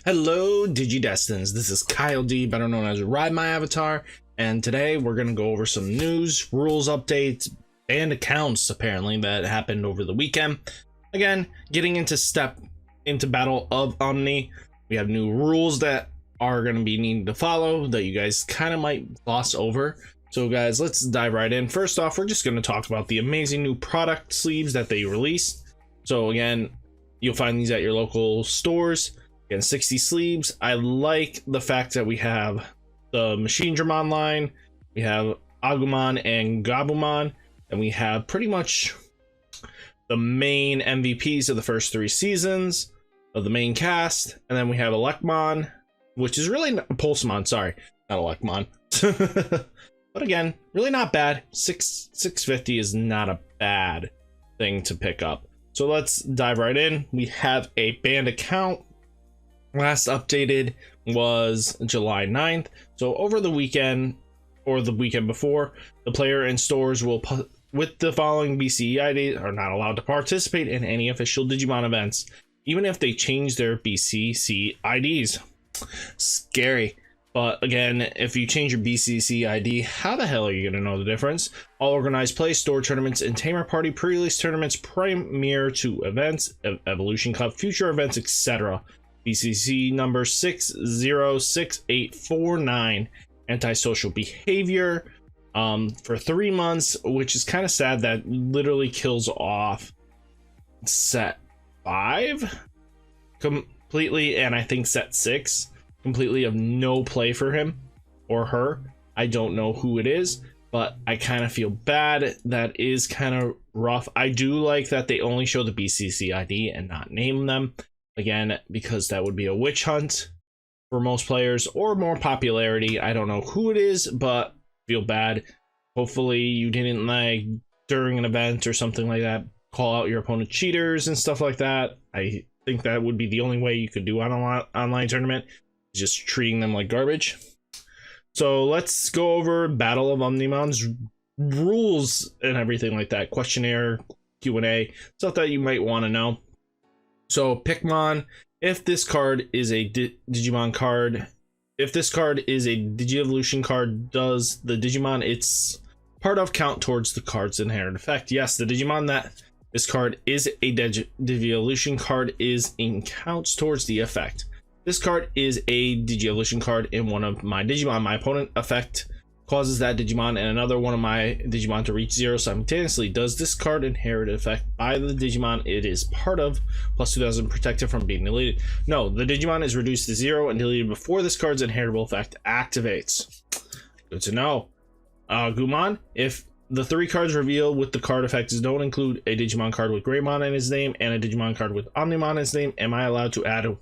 Hello, Digidestins. This is Kyle D, better known as Ridemyavatar, and today we're going to go over some news, rules updates, and accounts apparently that happened over the weekend. Again, getting into Battle of Omni, we have new rules that are going to be needing to follow that you guys kind of might gloss over. So guys, let's dive right in. First off, we're just going to talk about the amazing new product sleeves that they released. So again, you'll find these at your local stores. Again, 60 sleeves. I like the fact that we have the Machine Dramon line, we have Agumon and Gabumon, and we have pretty much the main MVPs of the first 3 seasons of the main cast. And then we have Elecmon, which is really Pulsemon, sorry, not Elecmon. But again, really not bad. 650 is not a bad thing to pick up. So let's dive right in. We have a banned account. Last updated was July 9th. So over the weekend or the weekend before, the player and stores will with the following BCE IDs are not allowed to participate in any official Digimon events, even if they change their BCC IDs. Scary. But again, if you change your BCC ID, how the hell are you going to know the difference? All organized play, store tournaments, and Tamer Party pre-release tournaments, premier to events, Evolution Cup, future events, etc. BCC number 606849, antisocial behavior for 3 months, which is kind of sad. That literally kills off set 5 completely, and I think set 6 completely of no play for him or her. I don't know who it is, but I kind of feel bad. That is kind of rough. I do like that they only show the BCC ID and not name them. Again, because that would be a witch hunt for most players or more popularity. I don't know who it is, but feel bad. Hopefully you didn't, like, during an event or something like that, call out your opponent cheaters and stuff like that. I think that would be the only way you could do on an online tournament, just treating them like garbage. So let's go over Battle of Omnimons rules and everything like that. Questionnaire, Q&A, stuff that you might want to know. So Pikmon, if this card is a Digimon card, if this card is a Digi-Evolution card, does the Digimon it's part of count towards the card's inherent effect? Yes, the Digimon that this card is a Digi-Evolution card is in counts towards the effect. This card is a Digi-Evolution card in one of my Digimon. My opponent effect causes that Digimon and another one of my Digimon to reach 0 simultaneously. Does this card inherit effect by the Digimon it is part of, plus 2000 protected from being deleted? No, the Digimon is reduced to 0 and deleted before this card's inheritable effect activates. Good to know. Gumon, if the 3 cards revealed with the card effects don't include a Digimon card with Greymon in his name and a Digimon card with Omnimon in his name, am I allowed to add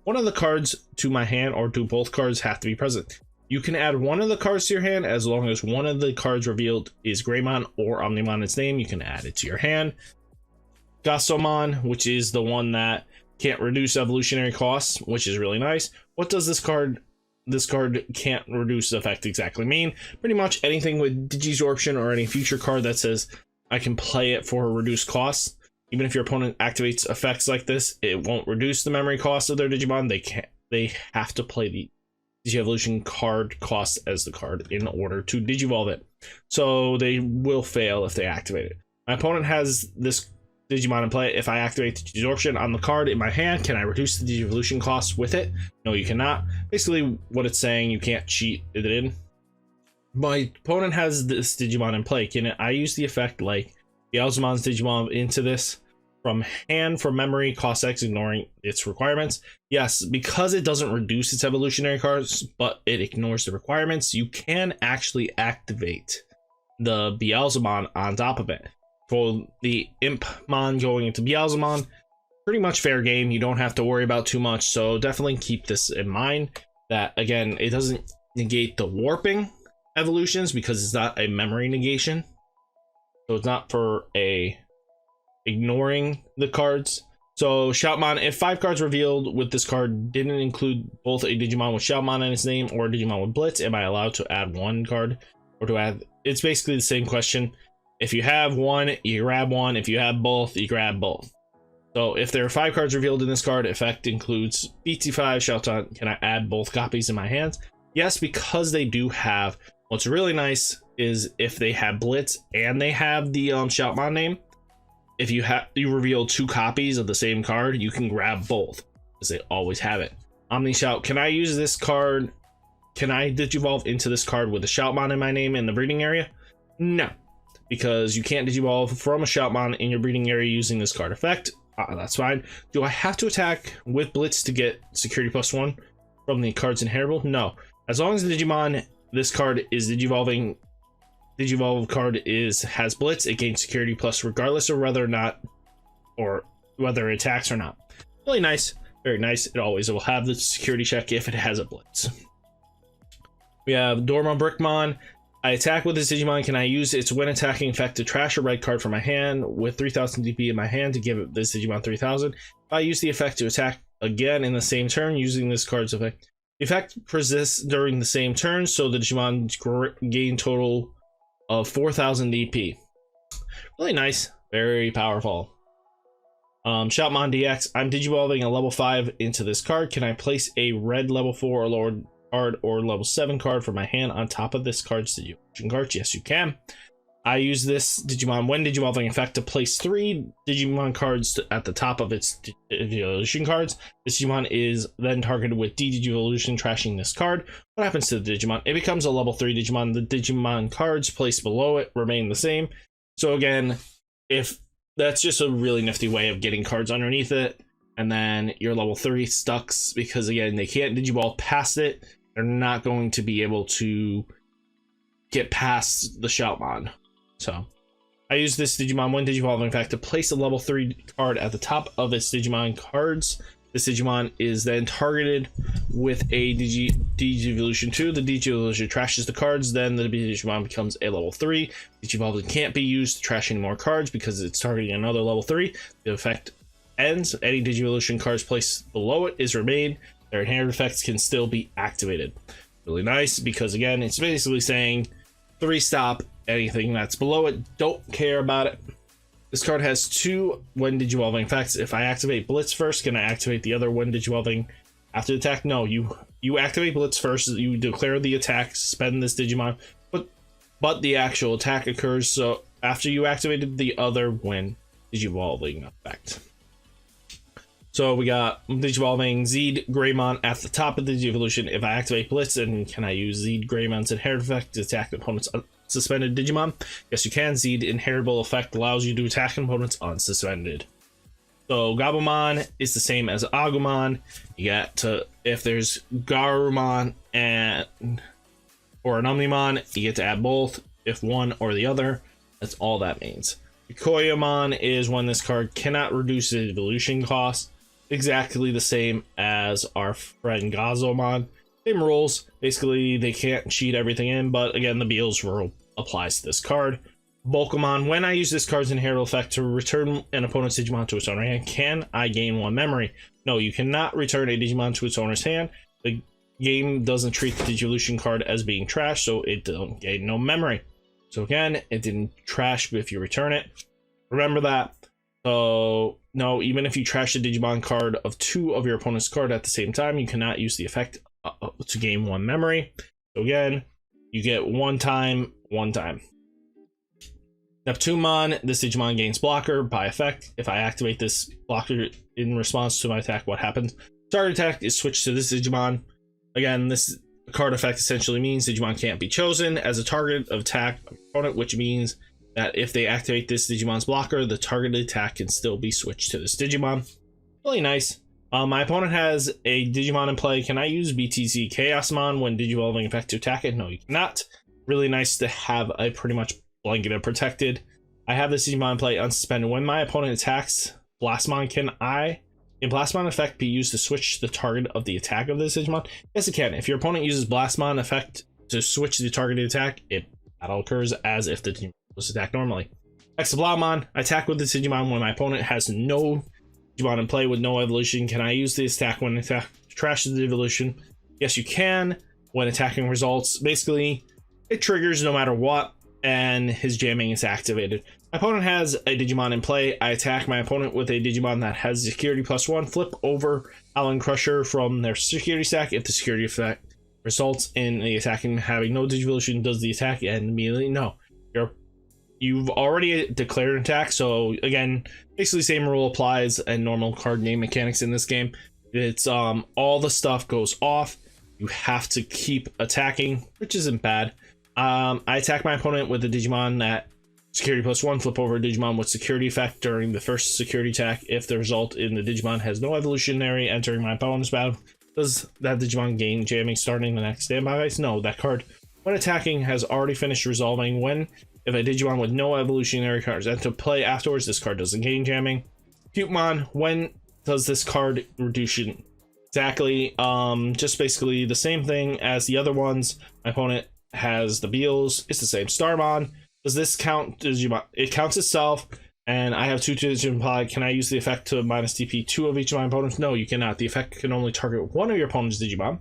one of the cards to my hand, or do both cards have to be present? You can add one of the cards to your hand as long as one of the cards revealed is Greymon or Omnimon in its name. You can add it to your hand. Gasomon, which is the one that can't reduce evolutionary costs, which is really nice. What does this card can't reduce effect exactly mean? Pretty much anything with Digisorption or any future card that says I can play it for reduced costs. Even if your opponent activates effects like this, it won't reduce the memory cost of their Digimon. They have to play the Digi-Evolution card cost as the card in order to Digivolve it. So they will fail if they activate it. My opponent has this Digimon in play. If I activate the Digisorption on the card in my hand, can I reduce the Digi-Evolution cost with it? No, you cannot. Basically what it's saying, you can't cheat it in. My opponent has this Digimon in play. Can I use the effect like the Alzamon's Digimon into this from hand for memory cost X, ignoring its requirements? Yes, because it doesn't reduce its evolutionary cards, but it ignores the requirements, you can actually activate the Beelzemon on top of it. For the Impmon going into Beelzemon, pretty much fair game. You don't have to worry about too much, so definitely keep this in mind. That, again, it doesn't negate the warping evolutions because it's not a memory negation. So it's not for a ignoring the cards. So Shoutmon, if 5 cards revealed with this card didn't include both a Digimon with Shoutmon in its name or a Digimon with Blitz, am I allowed to add one card? Or to add, it's basically the same question. If you have one, you grab one. If you have both, you grab both. So if there are 5 cards revealed in this card, effect includes BT-5, shout out, can I add both copies in my hands? Yes, because they do have, what's really nice is if they have Blitz and they have the Shoutmon name, if you reveal 2 copies of the same card, you can grab both, because they always have it. Omni Shout, can I use this card? Can I Digivolve into this card with a Shoutmon in my name in the breeding area? No, because you can't Digivolve from a Shoutmon in your breeding area using this card effect. That's fine. Do I have to attack with Blitz to get security +1 from the card's inheritable? No. As long as the Digimon this card is Digivolve card has Blitz, it gains security plus regardless of whether or not, or whether it attacks or not. Really nice, very nice. It always will have the security check if it has a Blitz. We have Dormo Brickmon. I attack with this Digimon. Can I use its when attacking effect to trash a red card from my hand with 3000 DP in my hand to give this Digimon 3000? If I use the effect to attack again in the same turn using this card's effect, the effect persists during the same turn, so the Digimon gain total of 4000 DP. Really nice, very powerful. Shoutmon DX, I'm Digivolving a level 5 into this card. Can I place a red level 4 or lower card or level 7 card from my hand on top of this card's Digimon card? Yes, you can. I use this Digimon when Digivolving effect to place 3 Digimon cards at the top of its Digivolution cards. This Digimon is then targeted with Digivolution, trashing this card. What happens to the Digimon? It becomes a level 3 Digimon. The Digimon cards placed below it remain the same. So again, if that's just a really nifty way of getting cards underneath it, and then your level 3 stucks, because again, they can't Digivolve past it. They're not going to be able to get past the Shoutmon. So I use this Digimon when Digivolving in fact to place a level 3 card at the top of its Digimon cards. This Digimon is then targeted with a Digivolution 2. The Digivolution trashes the cards, then the Digimon becomes a level 3. Digivolving can't be used to trash any more cards because it's targeting another level 3. The effect ends. Any Digivolution cards placed below it is remain. Their inherent effects can still be activated. Really nice, because again, it's basically saying 3 stop anything that's below it. Don't care about it. This card has 2 when Digivolving effects. If I activate Blitz first, can I activate the other when Digivolving after the attack? No, you activate Blitz first. You declare the attack, suspend this Digimon, but the actual attack occurs so after you activated the other when Digivolving effect. So we got Digivolving Zed Greymon at the top of the Digivolution. If I activate Blitz, and can I use Zed Greymon's inherit effect to attack opponent's suspended Digimon? Yes, you can. Zed inheritable effect allows you to attack opponents unsuspended. So Gabumon is the same as Agumon. You get to, if there's Garurumon or an Omnimon, you get to add both. If one or the other, that's all that means. Koyamon is when this card cannot reduce the evolution cost. Exactly the same as our friend Gazomon. Same rules. Basically, they can't cheat everything in, but again, the Beals rule applies to this card. Bulkamon, when I use this card's inheritable effect to return an opponent's Digimon to its owner hand, can I gain 1 memory? No, you cannot return a Digimon to its owner's hand. The game doesn't treat the Digivolution card as being trash, so it don't gain no memory. So again, it didn't trash if you return it. Remember that. So no, even if you trash a Digimon card of 2 of your opponent's card at the same time, you cannot use the effect to gain 1 memory. So again, you get 1 time, 1 time. Neptunemon, this Digimon gains blocker by effect. If I activate this blocker in response to my attack, what happens? Target attack is switched to this Digimon. Again, this card effect essentially means Digimon can't be chosen as a target of attack of opponent, which means that if they activate this Digimon's blocker, the targeted attack can still be switched to this Digimon. Really nice. My opponent has a Digimon in play. Can I use BTZ Chaosmon when Digivolving effect to attack it? No, you cannot. Really nice to have a pretty much blanketed protected. I have this Digimon in play unsuspended. When my opponent attacks Blastmon, can a Blastmon effect be used to switch the target of the attack of this Digimon? Yes, it can. If your opponent uses Blastmon effect to switch the targeted attack, battle occurs as if the Digimon was attacked normally. Exablamon, I attack with this Digimon when my opponent has no Digimon in play with no evolution. Can I use this attack when attack trashes the evolution? Yes, you can. When attacking results, basically, it triggers no matter what, and his jamming is activated. My opponent has a Digimon in play. I attack my opponent with a Digimon that has security +1. Flip over Allen Crusher from their security stack. If the security effect results in the attacking having no Digivolution, does the attack end immediately? No. You've already declared an attack, so again, basically same rule applies and normal card name mechanics in this game. It's all the stuff goes off. You have to keep attacking, which isn't bad. I attack my opponent with a Digimon that security +1, flip over a Digimon with security effect during the first security attack. If the result in the Digimon has no evolutionary entering my opponent's battle, does that Digimon gain jamming starting the next standby phase? No, that card, when attacking, has already finished resolving. If a Digimon with no evolutionary cards enter play afterwards, this card doesn't gain jamming. Cutemon, when does this card reduce? Exactly, just basically the same thing as the other ones. My opponent has the Beals, it's the same. Starmon, does this count Digimon? It counts itself, and I have 2 Digimon Pod. Can I use the effect to minus DP 2 of each of my opponents? No, you cannot. The effect can only target one of your opponent's Digimon.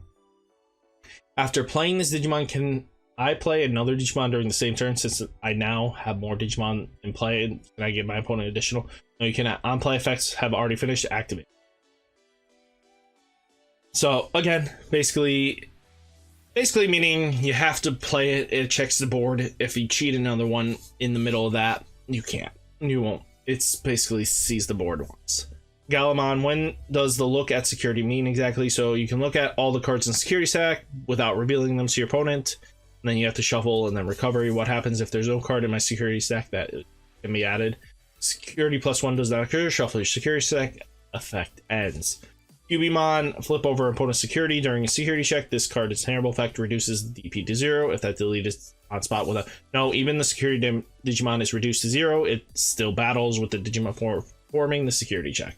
After playing this Digimon, can I play another Digimon during the same turn? Since I now have more Digimon in play, can I give my opponent additional? No, you cannot. On play effects have already finished. Activate. So again, basically meaning you have to play it. It checks the board. If you cheat another one in the middle of that, you can't. You won't. It's basically sees the board once. Galamon, when does the look at security mean exactly? So you can look at all the cards in security stack without revealing them to your opponent. And then you have to shuffle and then recovery. What happens if there's no card in my security stack that can be added? Security +1 does not occur. Shuffle your security stack. Effect ends. Cubimon, flip over opponent's security during a security check. This card's terrible effect reduces the DP to 0. If that delete is on spot with a no, even the security Digimon is reduced to 0. It still battles with the Digimon forming the security check.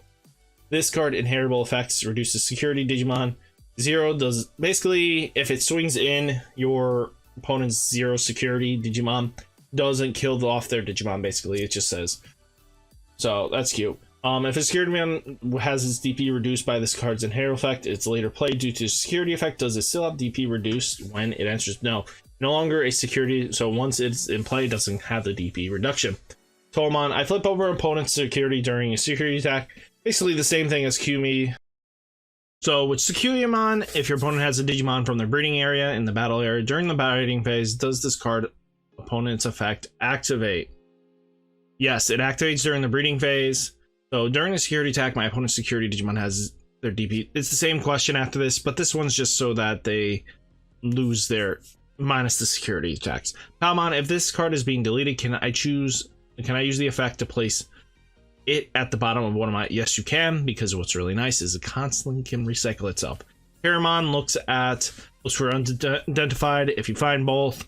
This card inheritable effects reduces security Digimon 0. Does basically if it swings in your opponent's 0 security Digimon, doesn't kill off their Digimon. Basically, it just says. So that's cute. If a security man has its DP reduced by this card's inherit effect, it's later played due to security effect. Does it still have DP reduced when it enters? No longer a security. So once it's in play, it doesn't have the DP reduction. Toemon, I flip over opponent's security during a security attack. Basically the same thing as Kumi. So with Sukuimon, if your opponent has a Digimon from their breeding area in the battle area during the batting phase, does this card opponent's effect activate? Yes, it activates during the breeding phase. So during a security attack, my opponent's security Digimon has their DP. It's the same question after this, but this one's just so that they lose their minus the security attacks. Palmon, if this card is being deleted, can I use the effect to place it at the bottom of one of my? Yes, you can, because what's really nice is it constantly can recycle itself. Paramon looks for unidentified. If you find both,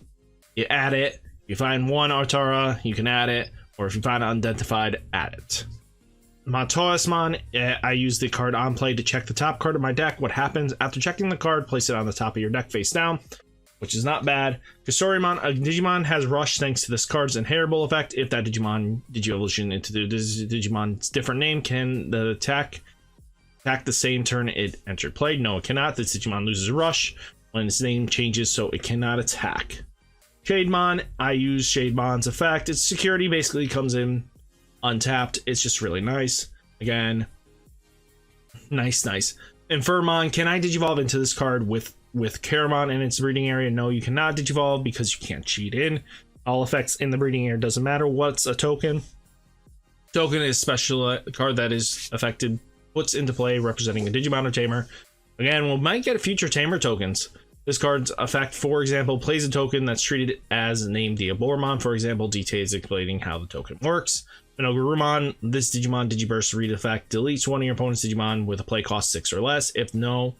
you add it. If you find one Artara, you can add it, or if you find unidentified, add it. Matoasmon, I use the card on play to check the top card of my deck. What happens after checking the card? Place it on the top of your deck face down, which is not bad. Kasorimon, a Digimon has Rush thanks to this card's inheritable effect. If that Digimon Digievolution into the Digimon's different name, can the attack the same turn it entered play? No, it cannot. This Digimon loses Rush when its name changes, so it cannot attack. Shademon, I use Shademon's effect. Its security basically comes in untapped. It's just really nice. Again, nice. Infirmon, can I digivolve into this card with Caramon in its breeding area? No, you cannot digivolve because you can't cheat in. All effects in the breeding area, doesn't matter what's a token. Token is special card that is affected, puts into play representing a Digimon or Tamer. Again, we might get future Tamer tokens. This card's effect, for example, plays a token that's treated as named Diabormon. For example, details explaining how the token works. Minogurumon, this Digimon Digiburst read effect deletes one of your opponent's Digimon with a play cost 6 or less. If no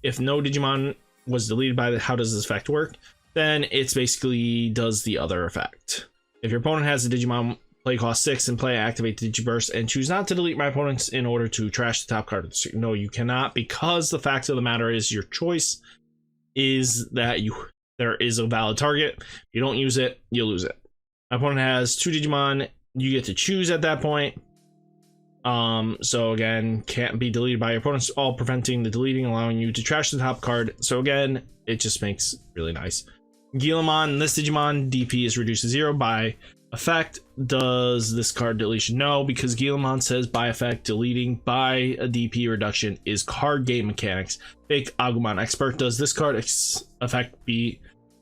Digimon was deleted by how does this effect work? Then it's basically does the other effect. If your opponent has a Digimon play cost 6 and play activate Digiburst and choose not to delete my opponents in order to trash the top card of the suit. No, you cannot, because the fact of the matter is your choice is that there is a valid target. If you don't use it, you lose it. My opponent has 2 Digimon. You get to choose at that point. So again, can't be deleted by your opponents, all preventing the deleting, allowing you to trash the top card. So again, it just makes really nice. Gilamon, this Digimon DP is reduced to 0 by effect. Does this card deletion? No, because Guillemot says by effect, deleting by a DP reduction is card game mechanics. Fake Agumon Expert. Does this card effect be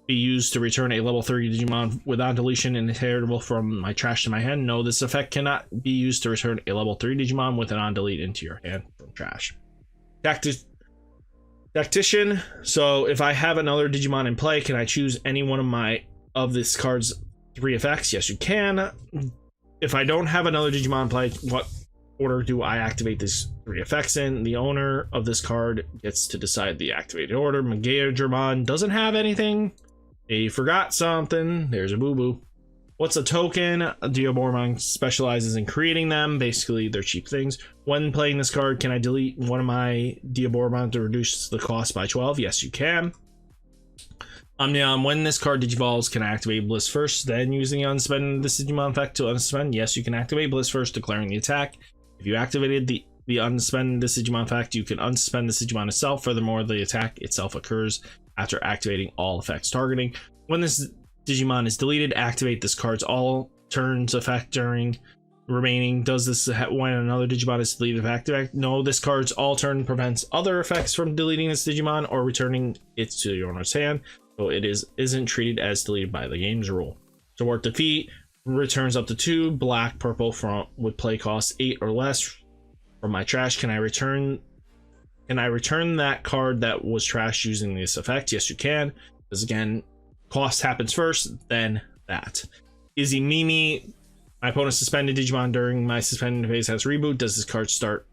used to return a level 30 Digimon without deletion and inheritable from my trash to my hand? No, this effect cannot be used to return a level 3 Digimon with an on-delete into your hand from trash. Tactician. So if I have another Digimon in play, can I choose any one of this card's 3 effects? Yes, you can. If I don't have another Digimon in play, what order do I activate these 3 effects in? The owner of this card gets to decide the activated order. Megagermon doesn't have anything. They forgot something. There's a boo-boo. What's a token? Diabormon specializes in creating them. Basically, they're cheap things. When playing this card, can I delete one of my Diabormon to reduce the cost by 12? Yes, you can. Omnion, when this card digivolves, can I activate Bliss first, then using the unsuspend this Digimon effect to unsuspend? Yes, you can activate Bliss first, declaring the attack. If you activated the unsuspend this Digimon effect, you can unsuspend this Digimon itself. Furthermore, the attack itself occurs after activating all effects targeting. When this Digimon is deleted, activate this card's all turns effect during remaining. Does this when another Digimon is deleted activate? No, this card's all turn prevents other effects from deleting this Digimon or returning it to your owner's hand, so it isn't treated as deleted by the game's rule. Support defeat returns up to 2 black purple from with play cost 8 or less from my trash. Can I return that card that was trash using this effect? Yes, you can, because again, cost happens first, then that. Izzy Mimi, my opponent's suspended Digimon during my suspended phase has reboot. Does this card start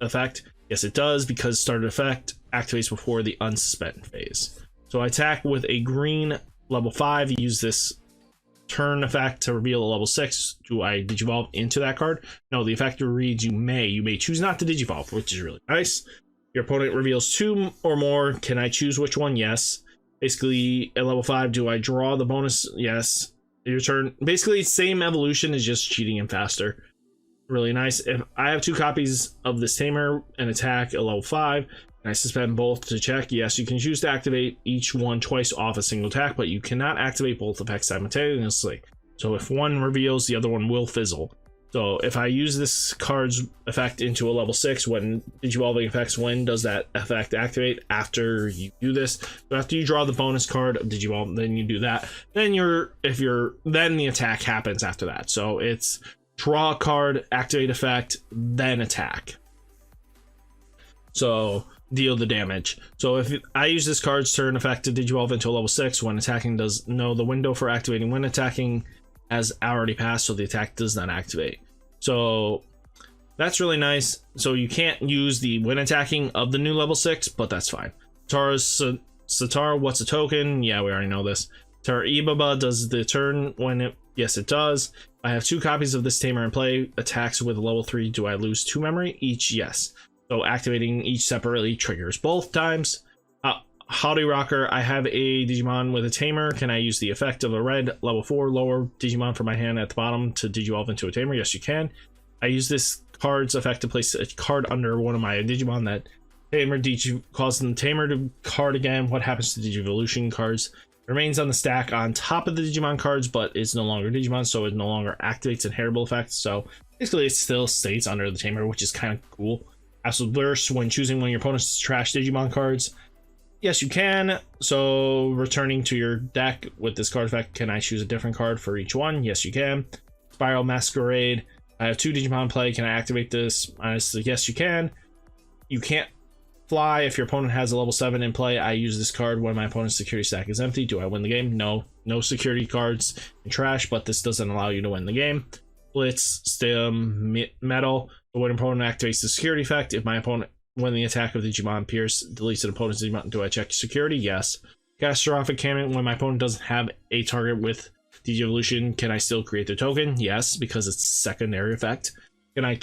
effect? Yes, it does, because started effect activates before the unsuspend phase. So I attack with a green level 5, use this turn effect to reveal a level 6. Do I digivolve into that card? No, the effect reads you may choose not to digivolve, which is really nice. Your opponent reveals 2 or more. Can I choose which one? Yes. Basically, at level 5, do I draw the bonus? Yes. Your turn. Basically, same evolution, is just cheating and faster. Really nice. If I have 2 copies of this tamer and attack at level 5, and I suspend both to check, yes, you can choose to activate each one twice off a single attack, but you cannot activate both effects simultaneously. So if one reveals, the other one will fizzle. So if I use this card's effect into a level 6, when digivolving effects, when does that effect activate? After you do this. So after you draw the bonus card of digivolve, then you do that. Then then the attack happens after that. So it's draw a card, activate effect, then attack. So deal the damage. So if I use this card's turn effect to digivolve into a level 6, when attacking the window for activating when attacking has already passed, so the attack does not activate. So that's really nice. So you can't use the when attacking of the new level 6, but that's fine. Satara, what's a token? Yeah, we already know this. Ibaba, does the turn when it? Yes, it does. I have 2 copies of this tamer in play. Attacks with a level 3. Do I lose 2 memory each? Yes. So activating each separately triggers both times. Howdy Rocker, I have a Digimon with a tamer. Can I use the effect of a red level 4 lower Digimon from my hand at the bottom to digivolve into a tamer? Yes, you can. I use this card's effect to place a card under one of my Digimon that tamer causing the tamer to card again. What happens to Digivolution cards? It remains on the stack on top of the Digimon cards, but it's no longer Digimon, so it no longer activates inheritable effects. So basically it still stays under the tamer, which is kind of cool. Absolute Burst, when choosing one of your opponent's trash Digimon cards. Yes, you can. So returning to your deck with this card effect, can I choose a different card for each one? Yes, you can. Spiral Masquerade, I have 2 Digimon in play. Can I activate this? Honestly, yes, you can. You can't fly if your opponent has a level 7 in play. I use this card when my opponent's security stack is empty. Do I win the game? No. No security cards in trash, but this doesn't allow you to win the game. Blitz, Stim, Metal. When an opponent activates the security effect, if my opponent, when the attack of the Digimon Pierce deletes an opponent's Digimon, do I check security? Yes. Catastrophic Cannon, when my opponent doesn't have a target with Digivolution, can I still create the token? Yes, because it's secondary effect. Can I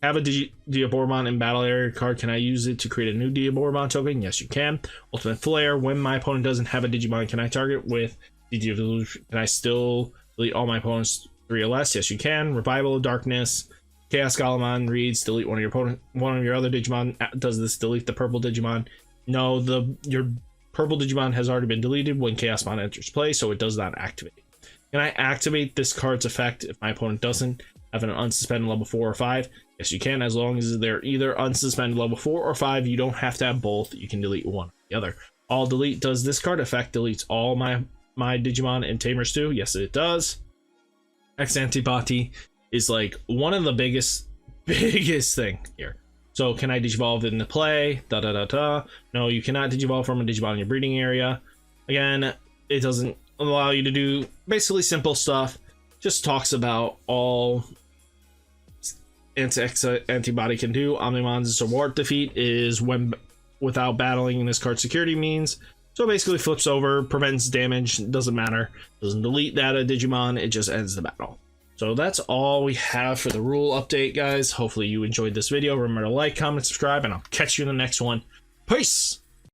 have a Diabormon in battle area card? Can I use it to create a new Diabormon token? Yes, you can. Ultimate Flare, when my opponent doesn't have a Digimon, can I target with Digivolution? Can I still delete all my opponent's 3 or less? Yes, you can. Revival of Darkness. Chaos Golemon reads delete one of your other Digimon. Does this delete the purple Digimon? No, your purple Digimon has already been deleted when Chaosmon enters play, so it does not activate. Can I activate this card's effect if my opponent doesn't have an unsuspended level 4 or 5? Yes, you can, as long as they're either unsuspended level 4 or 5. You don't have to have both. You can delete one or the other. All delete, does this card effect deletes all my Digimon and Tamers too? Yes, it does. X Antibody is like one of the biggest thing here. So can I digivolve into play? No, you cannot digivolve from a Digimon in your breeding area. Again, it doesn't allow you to do basically simple stuff. Just talks about all X Antibody can do. Omnimon's reward defeat is when without battling this card's security means. So basically flips over, prevents damage, doesn't matter. Doesn't delete that Digimon, it just ends the battle. So that's all we have for the rule update, guys. Hopefully you enjoyed this video. Remember to like, comment, subscribe, and I'll catch you in the next one. Peace!